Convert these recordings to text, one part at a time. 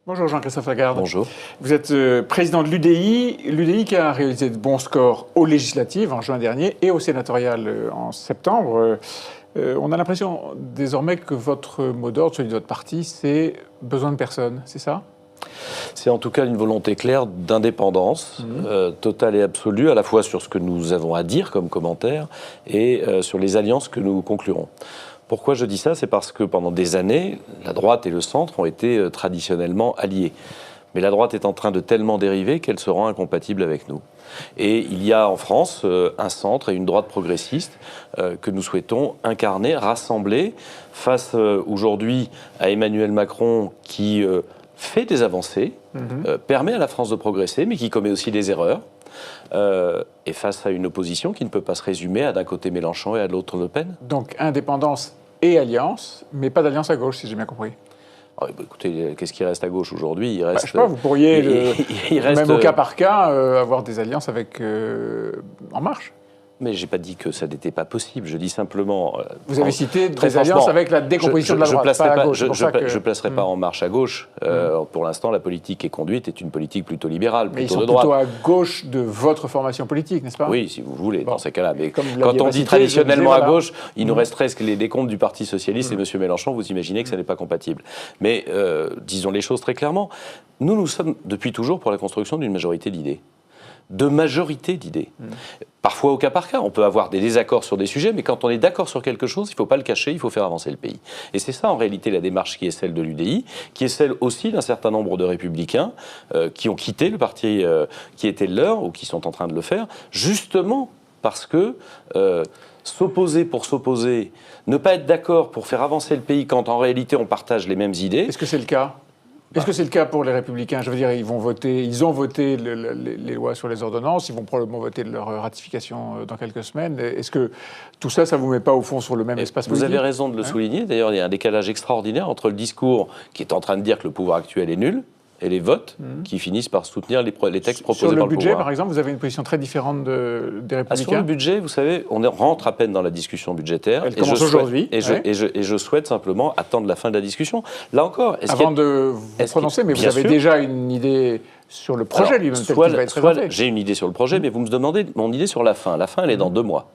Bonjour Jean-Christophe Lagarde. Bonjour. Vous êtes président de l'UDI qui a réalisé de bons scores aux législatives en juin dernier et aux sénatoriales en septembre. On a l'impression désormais que votre mot d'ordre, celui de votre parti, c'est besoin de personne, c'est ça ? C'est en tout cas une volonté claire d'indépendance totale et absolue, à la fois sur ce que nous avons à dire comme commentaire et sur les alliances que nous conclurons. Pourquoi je dis ça ? C'est parce que pendant des années, la droite et le centre ont été traditionnellement alliés. Mais la droite est en train de tellement dériver qu'elle se rend incompatible avec nous. Et il y a en France un centre et une droite progressiste que nous souhaitons incarner, rassembler face aujourd'hui à Emmanuel Macron qui fait des avancées, permet à la France de progresser, mais qui commet aussi des erreurs. Et face à une opposition qui ne peut pas se résumer à d'un côté Mélenchon et à l'autre Le Pen. Donc indépendance et alliance, mais pas d'alliance à gauche, si j'ai bien compris. Alors, écoutez, qu'est-ce qui reste à gauche aujourd'hui ? Il reste. Je sais pas, vous pourriez, il reste, même au cas par cas, avoir des alliances avec En Marche. Mais je n'ai pas dit que ça n'était pas possible. Je dis simplement. Vous avez cité des alliances avec la décomposition de la droite, pas à gauche. Je ne placerai pas En Marche à gauche. Pour l'instant, la politique qui est conduite est une politique plutôt libérale, plutôt de droite. Mais ils sont plutôt à gauche de votre formation politique, n'est-ce pas ? Oui, si vous voulez, dans ces cas-là. Mais quand on dit traditionnellement à gauche, il nous resterait les décomptes du Parti socialiste et M. Mélenchon. Vous imaginez que ça n'est pas compatible. Mais disons les choses très clairement. Nous sommes depuis toujours pour la construction d'une majorité d'idées. Parfois au cas par cas, on peut avoir des désaccords sur des sujets, mais quand on est d'accord sur quelque chose, il ne faut pas le cacher, il faut faire avancer le pays. Et c'est ça en réalité la démarche qui est celle de l'UDI, qui est celle aussi d'un certain nombre de républicains qui ont quitté le parti qui était le leur, ou qui sont en train de le faire, justement parce que s'opposer pour s'opposer, ne pas être d'accord pour faire avancer le pays quand en réalité on partage les mêmes idées... Est-ce que c'est le cas ? Est-ce que c'est le cas pour les Républicains ? Je veux dire, ils ont voté les lois sur les ordonnances, ils vont probablement voter leur ratification dans quelques semaines. Est-ce que tout ça, ça ne vous met pas au fond sur le même espace politique ? Vous avez raison de le souligner. D'ailleurs, il y a un décalage extraordinaire entre le discours qui est en train de dire que le pouvoir actuel est nul et les votes qui finissent par soutenir les textes proposés par le pouvoir. Sur le budget, par exemple, vous avez une position très différente des Républicains. Sur le budget, vous savez, on rentre à peine dans la discussion budgétaire. Elle commence aujourd'hui. Et je souhaite simplement attendre la fin de la discussion. Là encore... Avant de vous prononcer, mais vous avez déjà une idée sur le projet lui-même, tel qu'il va être présenté. J'ai une idée sur le projet, mais vous me demandez mon idée sur la fin. La fin, elle est dans 2 mois.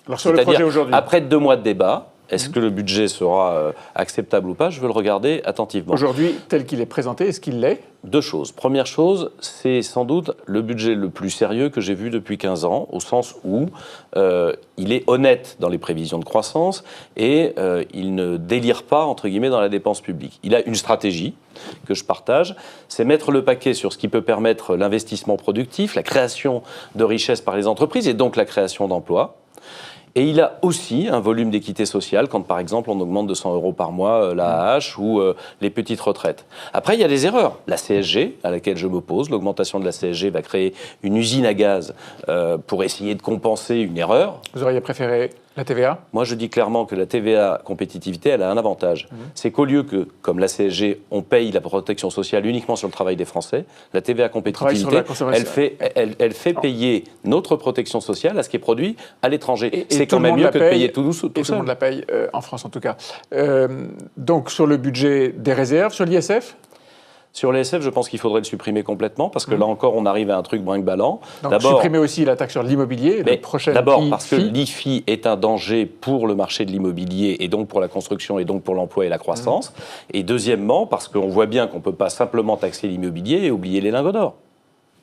Alors sur le projet aujourd'hui. Après 2 mois de débat... Est-ce que le budget sera acceptable ou pas ? Je veux le regarder attentivement. Aujourd'hui, tel qu'il est présenté, est-ce qu'il l'est ? 2 choses. Première chose, c'est sans doute le budget le plus sérieux que j'ai vu depuis 15 ans, au sens où il est honnête dans les prévisions de croissance et il ne délire pas, entre guillemets, dans la dépense publique. Il a une stratégie que je partage, c'est mettre le paquet sur ce qui peut permettre l'investissement productif, la création de richesses par les entreprises et donc la création d'emplois. Et il a aussi un volume d'équité sociale quand, par exemple, on augmente de 100 € par mois l'AAH ou les petites retraites. Après, il y a des erreurs. La CSG, à laquelle je m'oppose, l'augmentation de la CSG va créer une usine à gaz pour essayer de compenser une erreur. Vous auriez préféré la TVA ? Moi, je dis clairement que la TVA compétitivité, elle a un avantage. C'est qu'au lieu que, comme la CSG, on paye la protection sociale uniquement sur le travail des Français, la TVA compétitivité, elle fait payer notre protection sociale à ce qui est produit à l'étranger. C'est quand même mieux que de payer tout seul. Tout le monde la paye, en France en tout cas. Donc sur le budget des réserves, sur l'ISF ? Sur l'ISF, je pense qu'il faudrait le supprimer complètement, parce que là encore, on arrive à un truc brinque-ballant. Donc supprimer aussi la taxe sur l'immobilier, le prochain d'abord, parce que l'IFI est un danger pour le marché de l'immobilier, et donc pour la construction, et donc pour l'emploi et la croissance. Et deuxièmement, parce qu'on voit bien qu'on ne peut pas simplement taxer l'immobilier et oublier les lingots d'or.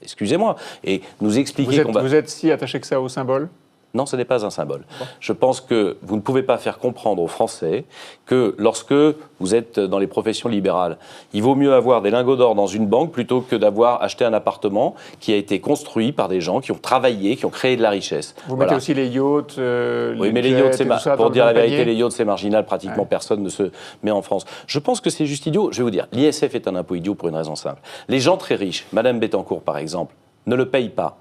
Excusez-moi. Et nous expliquer Vous êtes si attaché que ça au symbole ? Non, ce n'est pas un symbole. Bon. Je pense que vous ne pouvez pas faire comprendre aux Français que lorsque vous êtes dans les professions libérales, il vaut mieux avoir des lingots d'or dans une banque plutôt que d'avoir acheté un appartement qui a été construit par des gens qui ont travaillé, qui ont créé de la richesse. Vous mettez aussi les yachts, oui, mais les yachts, pour dire la vérité, les yachts, c'est marginal. Pratiquement personne ne se met en France. Je pense que c'est juste idiot. Je vais vous dire, l'ISF est un impôt idiot pour une raison simple. Les gens très riches, Madame Bettencourt par exemple, ne le payent pas.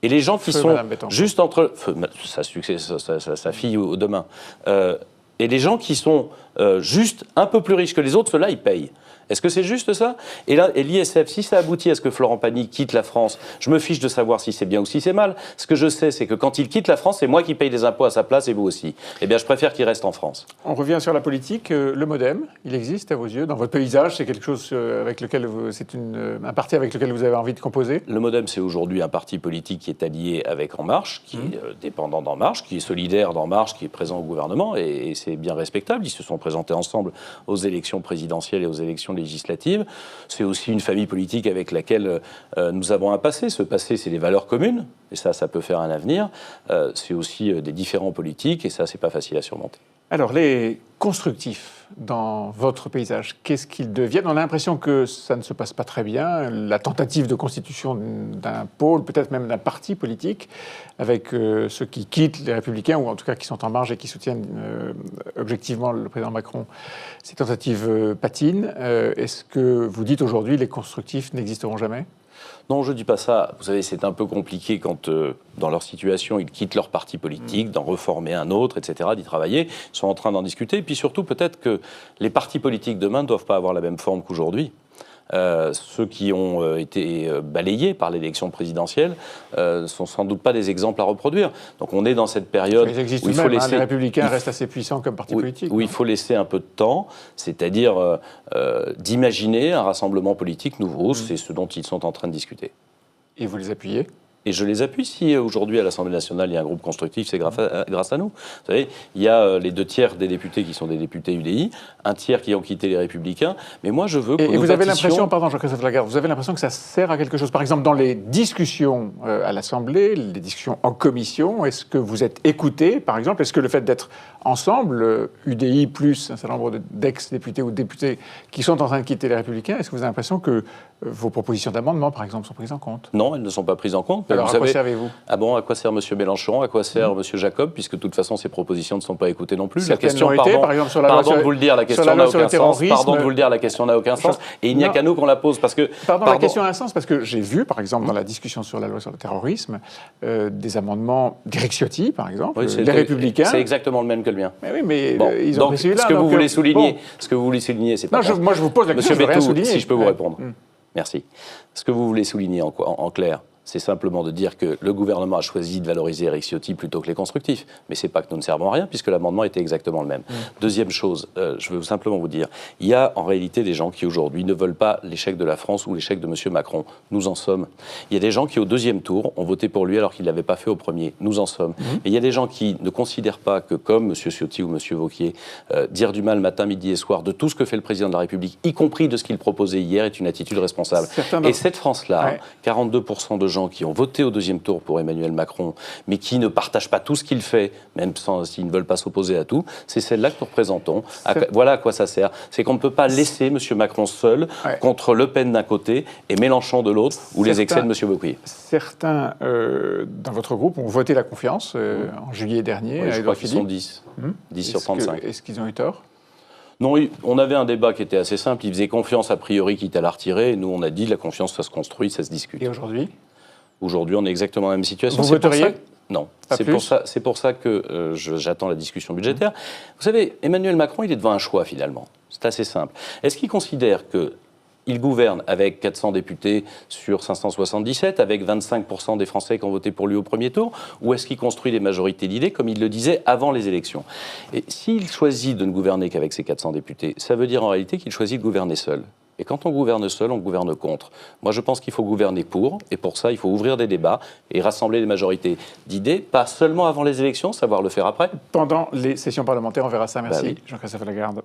Et les gens qui sont juste entre... sa fille demain. Et les gens qui sont juste un peu plus riches que les autres, ceux-là, ils payent. Est-ce que c'est juste ça? Et là, l'ISF, si ça aboutit à ce que Florent Pagny quitte la France, je me fiche de savoir si c'est bien ou si c'est mal. Ce que je sais, c'est que quand il quitte la France, c'est moi qui paye des impôts à sa place et vous aussi. Eh bien, je préfère qu'il reste en France. On revient sur la politique. Le MoDem, il existe à vos yeux? Dans votre paysage, c'est quelque chose avec lequel un parti avec lequel vous avez envie de composer? Le MoDem, c'est aujourd'hui un parti politique qui est allié avec En Marche, qui est dépendant d'En Marche, qui est solidaire d'En Marche, qui est présent au gouvernement, et c'est bien respectable. Ils se sont présentés ensemble aux élections présidentielles et aux élections législatives. C'est aussi une famille politique avec laquelle nous avons un passé. Ce passé, c'est les valeurs communes, et ça peut faire un avenir. C'est aussi des différends politiques, et ça, c'est pas facile à surmonter. Alors, les constructifs dans votre paysage, qu'est-ce qu'ils deviennent? On a l'impression que ça ne se passe pas très bien. La tentative de constitution d'un pôle, peut-être même d'un parti politique, avec ceux qui quittent les Républicains, ou en tout cas qui sont en marge et qui soutiennent objectivement le président Macron, ces tentatives patinent. Est-ce que vous dites aujourd'hui les constructifs n'existeront jamais? Non, je ne dis pas ça. Vous savez, c'est un peu compliqué quand, dans leur situation, ils quittent leur parti politique, d'en reformer un autre, etc., d'y travailler. Ils sont en train d'en discuter. Et puis surtout, peut-être que les partis politiques demain ne doivent pas avoir la même forme qu'aujourd'hui. Ceux qui ont été balayés par l'élection présidentielle sont sans doute pas des exemples à reproduire. Donc on est dans cette période où il faut laisser... Les Républicains restent assez puissants comme parti politique. Où il faut laisser un peu de temps, c'est-à-dire d'imaginer un rassemblement politique nouveau. C'est ce dont ils sont en train de discuter. Et vous les appuyez? Et je les appuie. Si aujourd'hui à l'Assemblée nationale il y a un groupe constructif, c'est grâce à nous. Vous savez, il y a les 2/3 des députés qui sont des députés UDI, un tiers qui ont quitté les Républicains. Mais moi je veux que Et vous avez l'impression, pardon Jean-Christophe Lagarde, vous avez l'impression que ça sert à quelque chose? Par exemple, dans les discussions à l'Assemblée, les discussions en commission, est-ce que vous êtes écoutés, par exemple? Est-ce que le fait d'être ensemble, UDI plus un certain nombre d'ex-députés ou de députés qui sont en train de quitter les Républicains, est-ce que vous avez l'impression que vos propositions d'amendement, par exemple, sont prises en compte? Non, elles ne sont pas prises en compte. Alors, à quoi servez-vous? Ah bon, à quoi sert M. Mélenchon? À quoi sert M. Jacob? Puisque de toute façon, ces propositions ne sont pas écoutées non plus. La question, par exemple, sur la loi pardon de vous le dire, la question n'a aucun sens. Pardon de vous le dire, la question n'a aucun sens. Et il n'y a qu'à nous qu'on la pose. Parce que, la question a un sens, parce que j'ai vu, par exemple, dans la discussion sur la loi sur le terrorisme, des amendements d'Éric Ciotti, par exemple, les Républicains. C'est exactement le même que le mien. Mais oui, mais ils ont pris celui-là. Ce que vous voulez souligner, c'est pas... Moi, je vous pose la question, je veux rien souligner. Si je peux vous répondre. Merci. Ce que vous voulez souligner en clair, c'est simplement de dire que le gouvernement a choisi de valoriser Éric Ciotti plutôt que les constructifs. Mais ce n'est pas que nous ne servons à rien, puisque l'amendement était exactement le même. Deuxième chose, je veux simplement vous dire, il y a en réalité des gens qui aujourd'hui ne veulent pas l'échec de la France ou l'échec de M. Macron. Nous en sommes. Il y a des gens qui au deuxième tour ont voté pour lui alors qu'ils ne l'avaient pas fait au premier. Nous en sommes. Et il y a des gens qui ne considèrent pas que, comme M. Ciotti ou M. Wauquiez, dire du mal matin, midi et soir de tout ce que fait le président de la République, y compris de ce qu'il proposait hier, est une attitude responsable. Et cette France-là, 42% de gens qui ont voté au deuxième tour pour Emmanuel Macron, mais qui ne partagent pas tout ce qu'il fait, même s'ils ne veulent pas s'opposer à tout, c'est celle-là que nous représentons. Voilà à quoi ça sert. C'est qu'on ne peut pas laisser M. Macron seul contre Le Pen d'un côté et Mélenchon de l'autre, ou les excès de M. Wauquiez. Certains dans votre groupe ont voté la confiance en juillet dernier. Je crois qu'ils sont 10. 10 sur 35. Est-ce qu'ils ont eu tort? Non, on avait un débat qui était assez simple. Ils faisaient confiance a priori, quitte à la retirer. Nous, on a dit la confiance, ça se construit, ça se discute. Et aujourd'hui? Aujourd'hui, on est exactement dans la même situation. Vous voteriez? Non. C'est pour ça que j'attends la discussion budgétaire. Vous savez, Emmanuel Macron, il est devant un choix, finalement. C'est assez simple. Est-ce qu'il considère qu'il gouverne avec 400 députés sur 577, avec 25% des Français qui ont voté pour lui au premier tour, ou est-ce qu'il construit des majorités d'idées, comme il le disait avant les élections? Et s'il choisit de ne gouverner qu'avec ses 400 députés, ça veut dire en réalité qu'il choisit de gouverner seul. Et quand on gouverne seul, on gouverne contre. Moi, je pense qu'il faut gouverner pour, et pour ça, il faut ouvrir des débats et rassembler des majorités d'idées, pas seulement avant les élections, savoir le faire après. Pendant les sessions parlementaires, on verra ça. Merci, Jean-Christophe Lagarde.